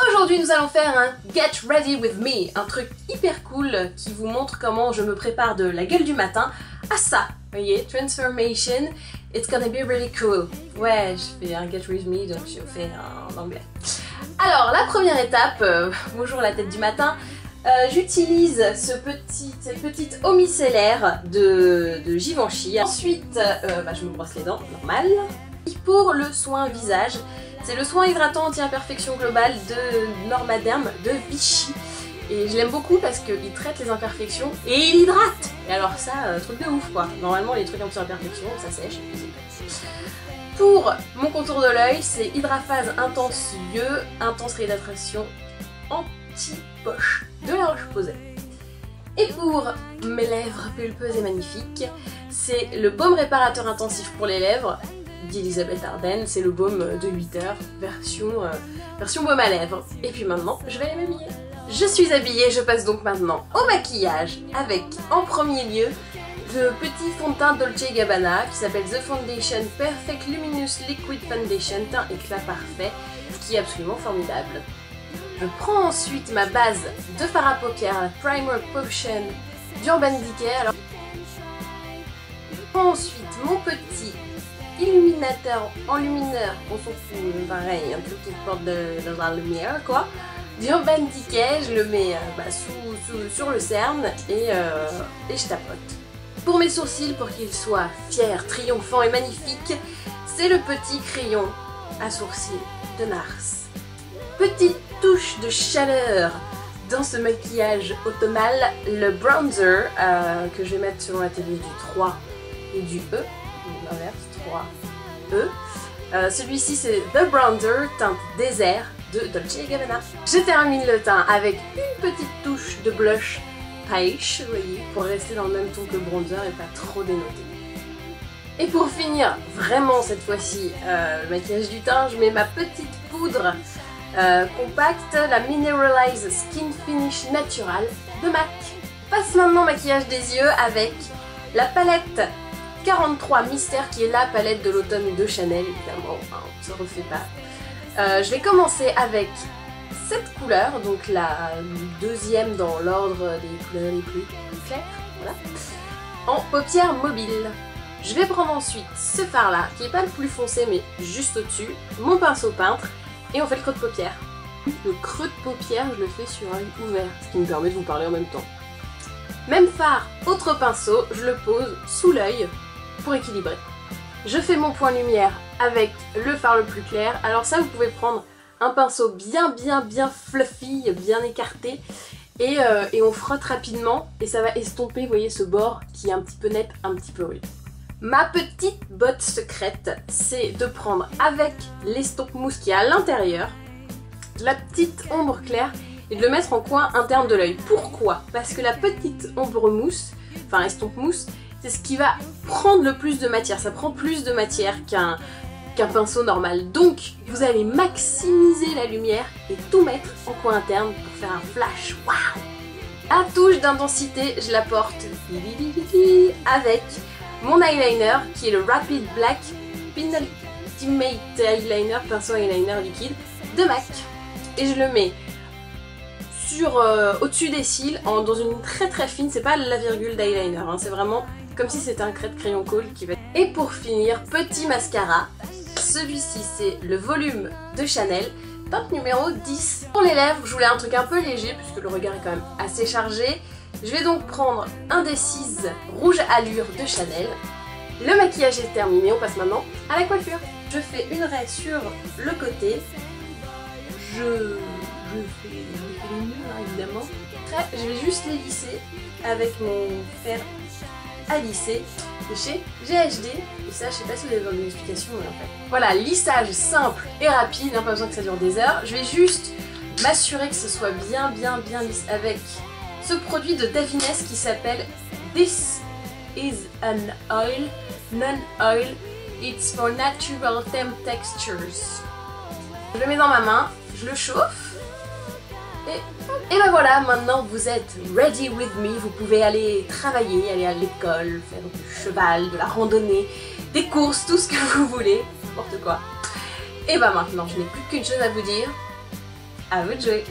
Aujourd'hui nous allons faire un Get Ready With Me, un truc hyper cool qui vous montre comment je me prépare de la gueule du matin à ça. Vous voyez, transformation, it's gonna be really cool. Ouais, je fais un Get Ready With Me donc je fais en anglais. Alors la première étape, bonjour la tête du matin, j'utilise cette petite eau micellaire de Givenchy. Ensuite, je me brosse les dents, normal. Pour le soin visage, c'est le soin hydratant anti-imperfection globale de Normaderm de Vichy. Et je l'aime beaucoup parce qu'il traite les imperfections et il hydrate. Et alors ça, truc de ouf quoi. Normalement les trucs anti-imperfection, ça sèche. Pour mon contour de l'œil, c'est Hydraphase Intense Yeux, Intense Réhydratation Anti-Poche de La Roche-Posay. Et pour mes lèvres pulpeuses et magnifiques, c'est le baume réparateur intensif pour les lèvres d'Elisabeth Arden, c'est le baume de 8 heures, version baume à lèvres. Et puis maintenant, je vais aller m'habiller. Je suis habillée, je passe donc maintenant au maquillage avec, en premier lieu, le petit fond de teint Dolce & Gabbana qui s'appelle The Foundation Perfect Luminous Liquid Foundation, teint éclat parfait, qui est absolument formidable. Je prends ensuite ma base de fard à paupières, la Primer Potion d'Urban Decay. Alors, je prends ensuite mon petit illuminateur enlumineur, on s'en fout, pareil, un truc qui porte dans la lumière quoi, d'Urban Decay, je le mets sur le cerne et je tapote. Pour mes sourcils, pour qu'ils soient fiers, triomphants et magnifiques, c'est le petit crayon à sourcils de Nars. Petite touche de chaleur dans ce maquillage automnal, le bronzer que je vais mettre selon la télé du 3 et du E, l'inverse, 3E. Celui-ci c'est The Bronzer teinte désert de Dolce & Gabbana. Je termine le teint avec une petite touche de blush pêche, vous voyez, pour rester dans le même ton que le bronzer et pas trop dénoter. Et pour finir vraiment cette fois-ci le maquillage du teint, je mets ma petite poudre compacte, la Mineralize Skin Finish Natural de MAC. Passe maintenant maquillage des yeux avec la palette 43 Mystère qui est la palette de l'automne de Chanel, évidemment, hein, on ne se refait pas. Je vais commencer avec cette couleur, donc la deuxième dans l'ordre des couleurs les plus claires, voilà, en paupières mobiles. Je vais prendre ensuite ce fard là, qui n'est pas le plus foncé mais juste au-dessus, mon pinceau peintre, et on fait le creux de paupière. Le creux de paupière, je le fais sur un œil ouvert, ce qui me permet de vous parler en même temps. Même fard, autre pinceau, je le pose sous l'œil pour équilibrer. Je fais mon point lumière avec le fard le plus clair. Alors ça, vous pouvez prendre un pinceau bien fluffy, bien écarté, et on frotte rapidement et ça va estomper, vous voyez, ce bord qui est un petit peu net, un petit peu rude. Ma petite botte secrète, c'est de prendre avec l'estompe mousse qui est à l'intérieur, la petite ombre claire, et de le mettre en coin interne de l'œil. Pourquoi? Parce que la petite ombre mousse, enfin estompe mousse, c'est ce qui va prendre le plus de matière. Ça prend plus de matière qu'un pinceau normal. Donc vous allez maximiser la lumière et tout mettre en coin interne pour faire un flash. Waouh! La touche d'intensité, je la porte avec mon eyeliner qui est le Rapid Black Penultimate Eyeliner, pinceau eyeliner liquide de MAC. Et je le mets au-dessus des cils dans une très fine, c'est pas la virgule d'eyeliner, hein, c'est vraiment comme si c'était un trait de crayon colle qui va... Et pour finir, petit mascara, celui-ci c'est le volume de Chanel, teinte numéro 10. Pour les lèvres, je voulais un truc un peu léger puisque le regard est quand même assez chargé. Je vais donc prendre un des 6 rouge allure de Chanel. Le maquillage est terminé, on passe maintenant à la coiffure. Je fais une raie sur le côté. Je fais les nœuds, hein, évidemment. Après, je vais juste les lisser avec mon fer à lisser de chez GHD. Et ça, je sais pas si vous avez besoin d'une explication, mais en fait. Voilà, lissage simple et rapide, hein, pas besoin que ça dure des heures. Je vais juste m'assurer que ce soit bien lisse avec ce produit de Davines qui s'appelle This is an oil, non-oil, it's for natural temp textures. Je le mets dans ma main, je le chauffe. Et ben voilà, maintenant vous êtes ready with me, vous pouvez aller travailler, aller à l'école, faire du cheval, de la randonnée, des courses, tout ce que vous voulez, n'importe quoi. Et ben maintenant, je n'ai plus qu'une chose à vous dire, À vous de jouer!